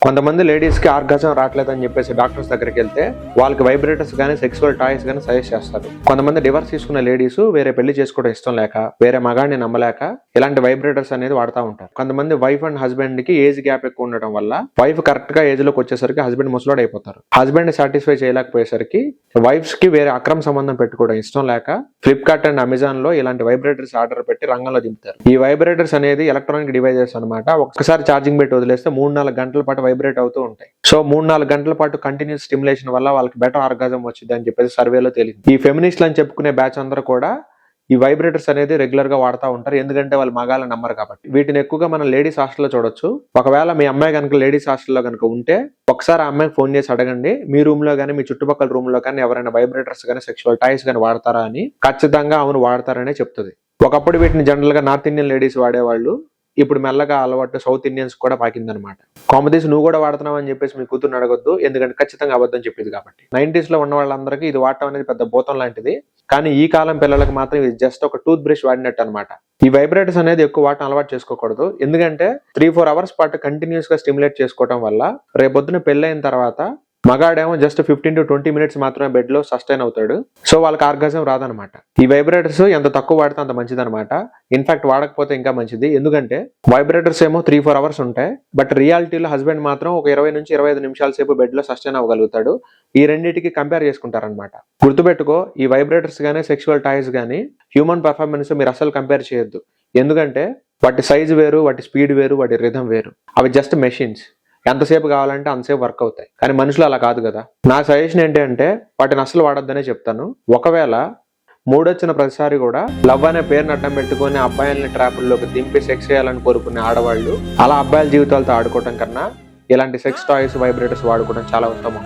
కొంతమంది లేడీస్ కి ఆర్గాజం రావట్లేదని చెప్పేసి డాక్టర్స్ దగ్గరికి వెళ్తే వాళ్ళకి వైబ్రేటర్స్ గానీ సెక్సువల్ టాయ్స్ గానీ సజెస్ట్ చేస్తారు. కొంతమంది డివర్స్ తీసుకున్న లేడీస్ వేరే పెళ్లి చేసుకోవడం ఇష్టం లేక, వేరే మగాడిని నమ్మలేక ఇలాంటి వైబ్రేటర్స్ అనేది వాడుతూ ఉంటారు. కొంతమంది వైఫ్ అండ్ హస్బెండ్ కి ఏజ్ గ్యాప్ ఎక్కువ ఉండడం వల్ల వైఫ్ కరెక్ట్ గా ఏజ్ లోకి వచ్చేసరికి హస్బెండ్ ముసలోడు అయిపోతారు. హస్బెండ్ సాటిస్ఫై చేయలేకపోయేసరికి వైఫ్స్ కి వేరే అక్రమ సంబంధం పెట్టుకోవడం ఇష్టం లేక ఫ్లిప్కార్ట్ అండ్ అమెజాన్ లో ఇలాంటి వైబ్రేటర్స్ ఆర్డర్ పెట్టి రంగంలో దింపుతారు. ఈ వైబ్రేటర్స్ అనేది ఎలక్ట్రానిక్ డివైజెస్ అన్నమాట. ఒక్కసారి ఛార్జింగ్ పెట్టి వదిలేస్తే 3-4 గంటల పాటు వైబ్రేట్ అవుతూ ఉంటాయి. సో 3-4 గంటల పాటు కంటిన్యూస్ స్టిమ్యులేషన్ వల్ల వాళ్ళకి బెటర్ ఆర్గాజం వచ్చింది అని చెప్పేసి సర్వేలో తేలింది. ఈ ఫెమినిస్ట్లు అని చెప్పుకునే బ్యాచ్ అందరూ కూడా ఈ వైబ్రేటర్స్ అనేది రెగ్యులర్ గా వాడుతూ ఉంటారు. ఎందుకంటే వాళ్ళు మగాళ్ళని నమ్మరు కాబట్టి. వీటిని ఎక్కువగా మనం లేడీస్ హాస్టల్లో చూడొచ్చు. ఒకవేళ మీ అమ్మాయి కనుక లేడీస్ హాస్టల్లో కనుక ఉంటే ఒకసారి ఆ అమ్మాయికి ఫోన్ చేసి అడగండి, మీ రూమ్ లో కానీ మీ చుట్టుపక్కల రూమ్ లో కానీ ఎవరైనా వైబ్రేటర్స్ కానీ సెక్షువల్ టాయ్స్ కానీ వాడతారా అని. ఖచ్చితంగా అవును వాడతారనే చెప్తుంది. ఒకప్పుడు వీటిని జనరల్ గా నార్త్ ఇండియన్ లేడీస్ వాడేవాళ్ళు. ఇప్పుడు మెల్లగా అలవాటు సౌత్ ఇండియన్స్ కూడా పాకిందనమాట. కాంపిటీస్ నువ్వు కూడా వాడుతున్నావు అని చెప్పేసి మీ కూతురు అడగొద్దు, ఎందుకంటే ఖచ్చితంగా అబద్ధం చెప్పేది కాబట్టి. 90s లో ఉన్న వాళ్ళందరికీ ఇది వాడటం అనేది పెద్ద భూతం లాంటిది. కానీ ఈ కాలం పిల్లలకు మాత్రం ఇది జస్ట్ ఒక టూత్ బ్రష్ వాడినట్టు అనమాట. ఈ వైబ్రేటర్స్ అనేది ఎక్కువ వాడటం అలవాటు చేసుకోకూడదు. ఎందుకంటే 3-4 అవర్స్ పాటు కంటిన్యూస్ గా స్టిమ్యులేట్ చేసుకోవడం వల్ల రేపొద్దున పెళ్ళైన తర్వాత మగాడేమో జస్ట్ 15 to 20 minutes మాత్రమే బెడ్ లో సస్టైన్ అవుతాడు. సో వాళ్ళకి ఆర్గాజం రాదనమాట. ఈ వైబ్రేటర్స్ ఎంత తక్కువ వాడితే అంత మంచిది అనమాట. ఇన్ఫాక్ట్ వాడకపోతే ఇంకా మంచిది. ఎందుకంటే వైబ్రేటర్స్ ఏమో 3-4 అవర్స్ ఉంటాయి. బట్ రియాలిటీలో హస్బెండ్ మాత్రం ఒక 20 నుంచి 25 నిమిషాల సేపు బెడ్ లో సస్టైన్ అవ్వగలుగుతాడు. ఈ రెండింటికి కంపేర్ చేసుకుంటారనమాట. గుర్తుపెట్టుకో, ఈ వైబ్రేటర్స్ గానీ సెక్షువల్ టాయ్స్ గానీ హ్యూమన్ పర్ఫార్మెన్స్ మీరు అసలు కంపేర్ చేయొద్దు. ఎందుకంటే వాటి సైజ్ వేరు, వాటి స్పీడ్ వేరు, వాటి రిథం వేరు. అవి జస్ట్ మెషిన్స్. ఎంతసేపు కావాలంటే అంతసేపు వర్క్ అవుతాయి. కానీ మనుషులు అలా కాదు కదా. నా సజెషన్ ఏంటి అంటే వాటిని అసలు వాడొద్దనే చెప్తాను. ఒకవేళ మూడొచ్చిన ప్రతిసారి కూడా లవ్ అనే పేరుని అడ్డం పెట్టుకుని అబ్బాయిల్ని ట్రాపుల్లోకి దింపి సెక్స్ చేయాలని కోరుకునే ఆడవాళ్ళు అలా అబ్బాయిల జీవితాలతో ఆడుకోవటం కన్నా ఇలాంటి సెక్స్ టాయ్స్ వైబ్రేటర్స్ వాడుకోవడం చాలా ఉత్తమం.